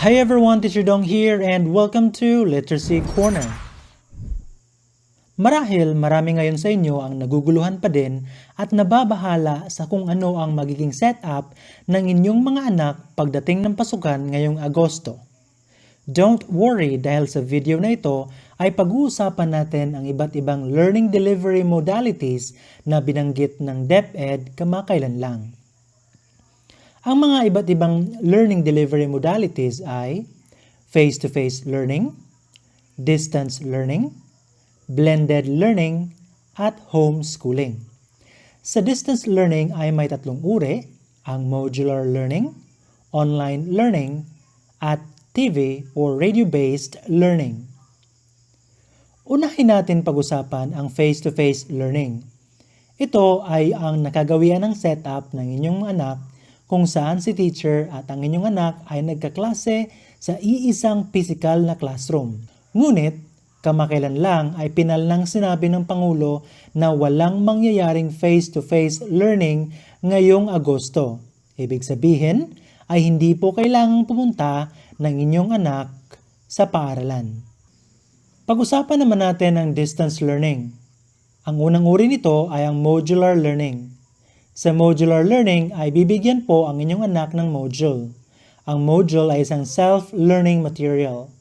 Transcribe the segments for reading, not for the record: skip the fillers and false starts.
Hi everyone, Teacher Dong here and welcome to Literacy Corner. Marahil marami ngayon sa inyo ang naguguluhan pa din at nababahala sa kung ano ang magiging setup ng inyong mga anak pagdating ng pasukan ngayong Agosto. Don't worry dahil sa video na ito ay pag-uusapan natin ang iba't ibang learning delivery modalities na binanggit ng DepEd kamakailan lang. Ang mga iba't ibang learning delivery modalities ay face-to-face learning, distance learning, blended learning, at homeschooling. Sa distance learning ay may tatlong uri, ang modular learning, online learning, at TV or radio-based learning. Unahin natin pag-usapan ang face-to-face learning. Ito ay ang nakagawian ng setup ng inyong anak kung saan si teacher at ang inyong anak ay nagkaklase sa iisang physical na classroom. Ngunit, kamakailan lang ay pinalang sinabi ng Pangulo na walang mangyayaring face-to-face learning ngayong Agosto. Ibig sabihin ay hindi po kailangang pumunta ng inyong anak sa paaralan. Pag-usapan naman natin ang distance learning. Ang unang uri nito ay ang modular learning. Sa modular learning ay bibigyan po ang inyong anak ng module. Ang module ay isang self-learning material.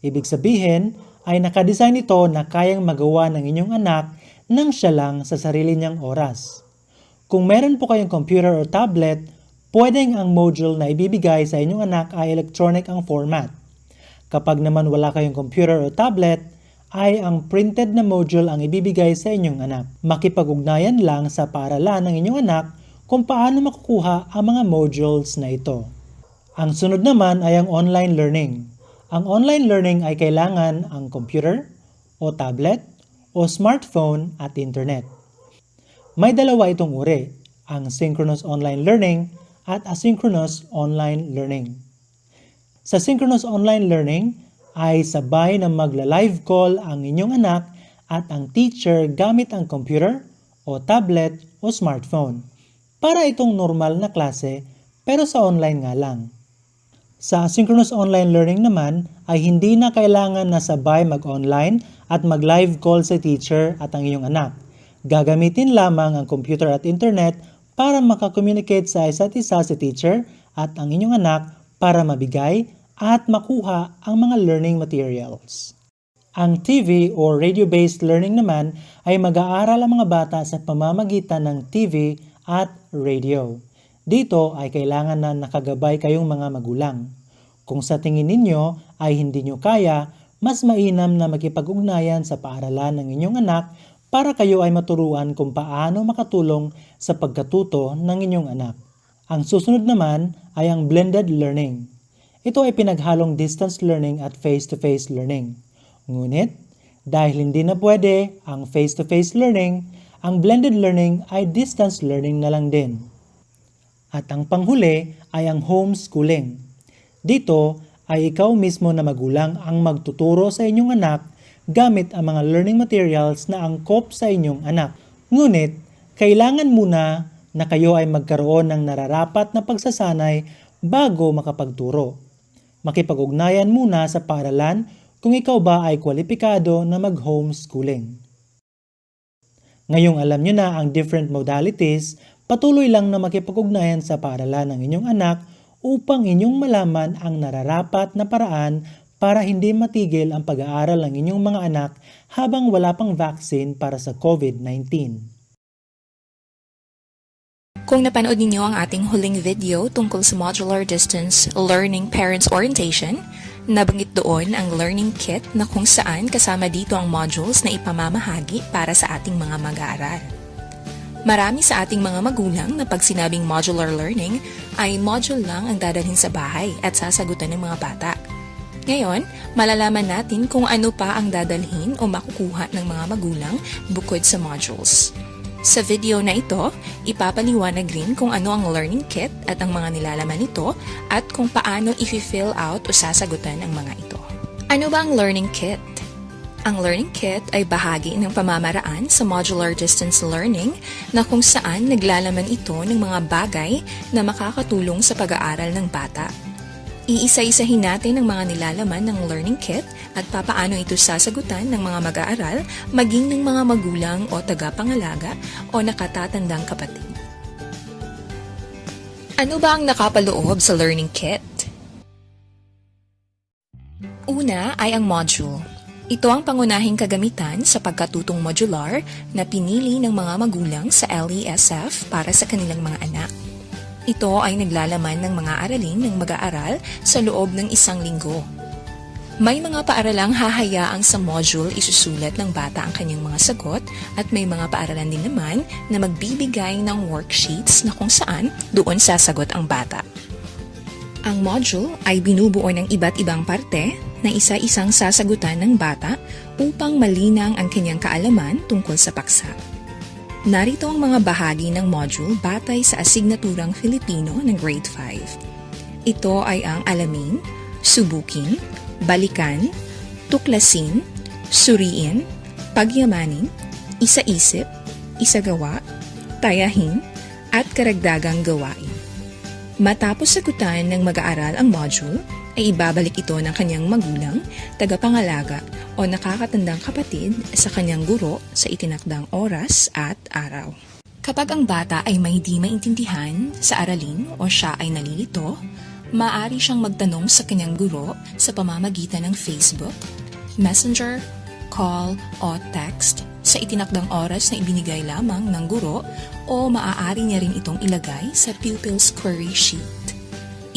Ibig sabihin ay nakadesign ito na kayang magawa ng inyong anak nang siya lang sa sarili niyang oras. Kung meron po kayong computer o tablet, pwedeng ang module na ibibigay sa inyong anak ay electronic ang format. Kapag naman wala kayong computer o tablet, ay ang printed na module ang ibibigay sa inyong anak. Makipag-ugnayan lang sa paaralan ng inyong anak kung paano makukuha ang mga modules na ito. Ang sunod naman ay ang online learning. Ang online learning ay kailangan ang computer, o tablet, o smartphone at internet. May dalawa itong uri, ang synchronous online learning at asynchronous online learning. Sa synchronous online learning ay sabay na magla-live call ang inyong anak at ang teacher gamit ang computer, o tablet, o smartphone. Para itong normal na klase pero sa online nga lang. Sa asynchronous online learning naman ay hindi na kailangan na sabay mag-online at mag-live call sa teacher at ang iyong anak. Gagamitin lamang ang computer at internet para makakommunicate sa isa't isa si teacher at ang inyong anak para mabigay at makuha ang mga learning materials. Ang TV o radio-based learning naman ay mag-aaral ang mga bata sa pamamagitan ng TV at radio. Dito ay kailangan na nakagabay kayong mga magulang. Kung sa tingin ninyo ay hindi nyo kaya, mas mainam na makipag-ugnayan sa paaralan ng inyong anak para kayo ay maturuan kung paano makatulong sa pagkatuto ng inyong anak. Ang susunod naman ay ang blended learning. Ito ay pinaghalong distance learning at face-to-face learning. Ngunit, dahil hindi na pwede ang face-to-face learning, ang blended learning ay distance learning na lang din. At ang panghuli ay ang homeschooling. Dito ay ikaw mismo na magulang ang magtuturo sa inyong anak gamit ang mga learning materials na angkop sa inyong anak. Ngunit, kailangan muna na kayo ay magkaroon ng nararapat na pagsasanay bago makapagturo. Makipag-ugnayan muna sa paaralan kung ikaw ba ay kwalipikado na mag-homeschooling. Ngayong alam nyo na ang different modalities, patuloy lang na makipag-ugnayan sa paaralan ng inyong anak upang inyong malaman ang nararapat na paraan para hindi matigil ang pag-aaral ng inyong mga anak habang wala pang vaccine para sa COVID-19. Kung napanood ninyo ang ating huling video tungkol sa Modular Distance Learning Parents Orientation, nabanggit doon ang learning kit na kung saan kasama dito ang modules na ipamamahagi para sa ating mga mag-aaral. Marami sa ating mga magulang na pag sinabing modular learning ay module lang ang dadalhin sa bahay at sasagutan ng mga bata. Ngayon, malalaman natin kung ano pa ang dadalhin o makukuha ng mga magulang bukod sa modules. Sa video na ito, ipapaliwanag rin kung ano ang learning kit at ang mga nilalaman nito at kung paano i-fill out o sasagutan ang mga ito. Ano ba ang learning kit? Ang learning kit ay bahagi ng pamamaraan sa modular distance learning na kung saan naglalaman ito ng mga bagay na makakatulong sa pag-aaral ng bata. Iisa-isahin natin ang mga nilalaman ng Learning Kit at papaano ito sasagutan ng mga mag-aaral, maging ng mga magulang o tagapangalaga o nakatatandang kapatid. Ano ba ang nakapaloob sa Learning Kit? Una ay ang module. Ito ang pangunahing kagamitan sa pagkatutong modular na pinili ng mga magulang sa LESF para sa kanilang mga anak. Ito ay naglalaman ng mga aralin ng mag-aaral sa loob ng 1 linggo. May mga paaralang hahayaang sa module isusulat ng bata ang kanyang mga sagot at may mga paaralan din naman na magbibigay ng worksheets na kung saan doon sasagot ang bata. Ang module ay binubuo ng iba't ibang parte na isa-isang sasagutan ng bata upang malinang ang kanyang kaalaman tungkol sa paksa. Narito ang mga bahagi ng module batay sa asignaturang Filipino ng Grade 5. Ito ay ang alamin, subukin, balikan, tuklasin, suriin, pagyamanin, isaisip, isagawa, tayahin, at karagdagang gawain. Matapos sagutan ng mag-aaral ang module, ay ibabalik ito ng kanyang magulang, tagapangalaga o nakakatandang kapatid sa kanyang guro sa itinakdang oras at araw. Kapag ang bata ay may di maintindihan sa aralin o siya ay nalilito, maaari siyang magtanong sa kanyang guro sa pamamagitan ng Facebook, Messenger, call o text sa itinakdang oras na ibinigay lamang ng guro o maaari niya rin itong ilagay sa Pupils Query Sheet.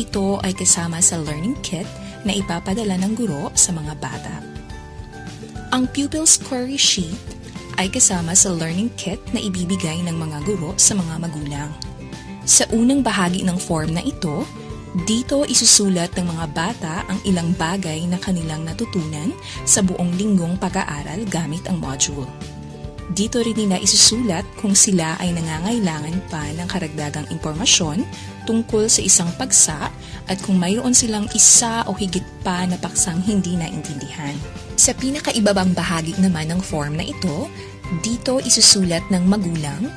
Ito ay kasama sa Learning Kit na ipapadala ng guro sa mga bata. Ang Pupils Query Sheet ay kasama sa Learning Kit na ibibigay ng mga guro sa mga magulang. Sa unang bahagi ng form na ito, dito isusulat ng mga bata ang ilang bagay na kanilang natutunan sa buong linggong pag-aaral gamit ang module. Dito rin nila isusulat kung sila ay nangangailangan pa ng karagdagang impormasyon tungkol sa isang paksa at kung mayroon silang isa o higit pa na paksang hindi naintindihan. Sa pinakaibabang bahagi naman ng form na ito, dito isusulat ng magulang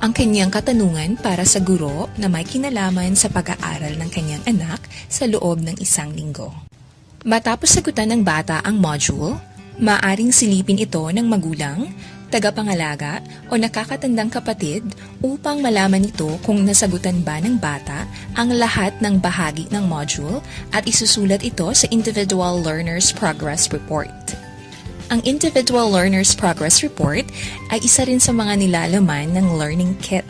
ang kanyang katanungan para sa guro na may kinalaman sa pag-aaral ng kanyang anak sa loob ng 1 linggo. Matapos sagutan ng bata ang module, maaring silipin ito ng magulang, tagapangalaga o nakakatandang kapatid upang malaman ito kung nasagutan ba ng bata ang lahat ng bahagi ng module at isusulat ito sa Individual Learners Progress Report. Ang Individual Learners Progress Report ay isa rin sa mga nilalaman ng Learning Kit.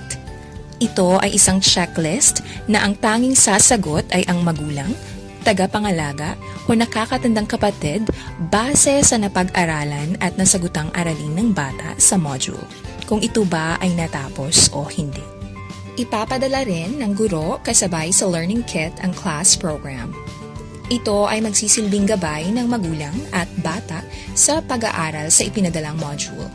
Ito ay isang checklist na ang tanging sasagot ay ang magulang, tagapangalaga o nakakatandang kapatid base sa napag-aralan at nasagutang aralin ng bata sa module, kung ito ba ay natapos o hindi. Ipapadala rin ng guro kasabay sa Learning Kit ang class program. Ito ay magsisilbing gabay ng magulang at bata sa pag-aaral sa ipinadalang module.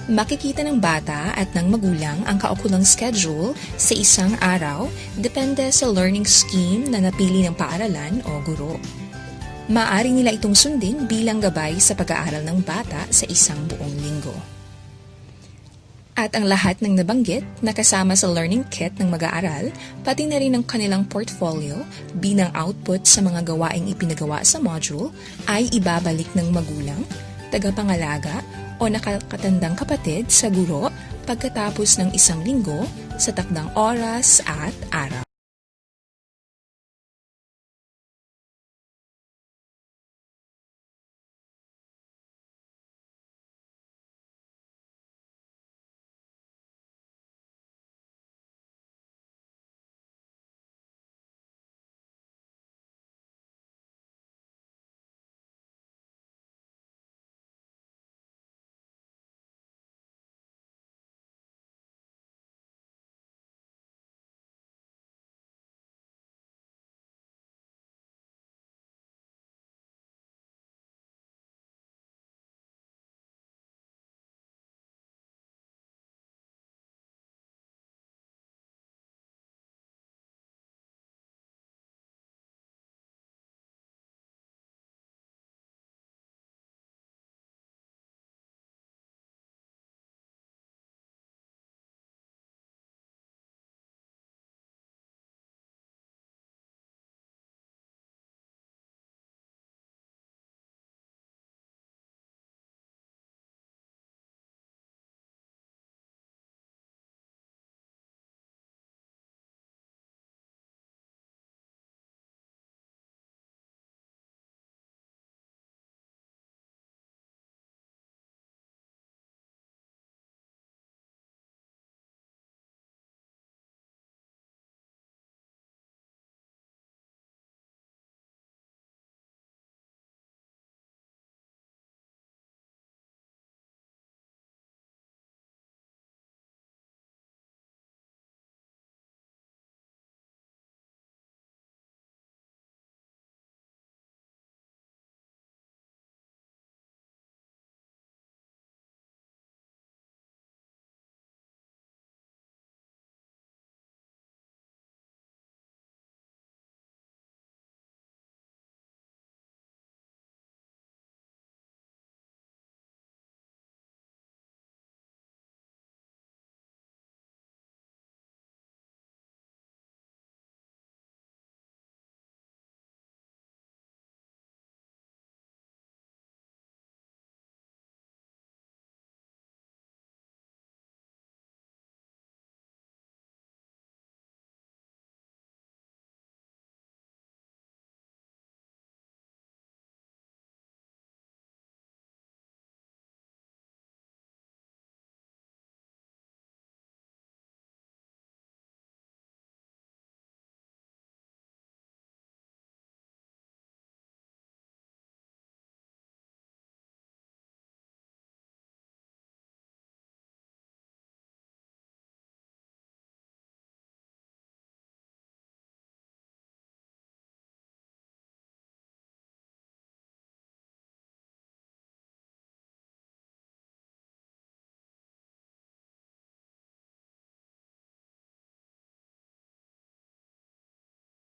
Makikita ng bata at ng magulang ang kaukulang schedule sa isang araw depende sa learning scheme na napili ng paaralan o guro. Maaari nila itong sundin bilang gabay sa pag-aaral ng bata sa isang buong linggo. At ang lahat ng nabanggit na kasama sa Learning Kit ng mag-aaral, pati na rin ang kanilang portfolio bilang output sa mga gawaing ipinagawa sa module ay ibabalik ng magulang, tagapangalaga o nakakatandang kapatid sa guro pagkatapos ng 1 linggo sa takdang oras at araw.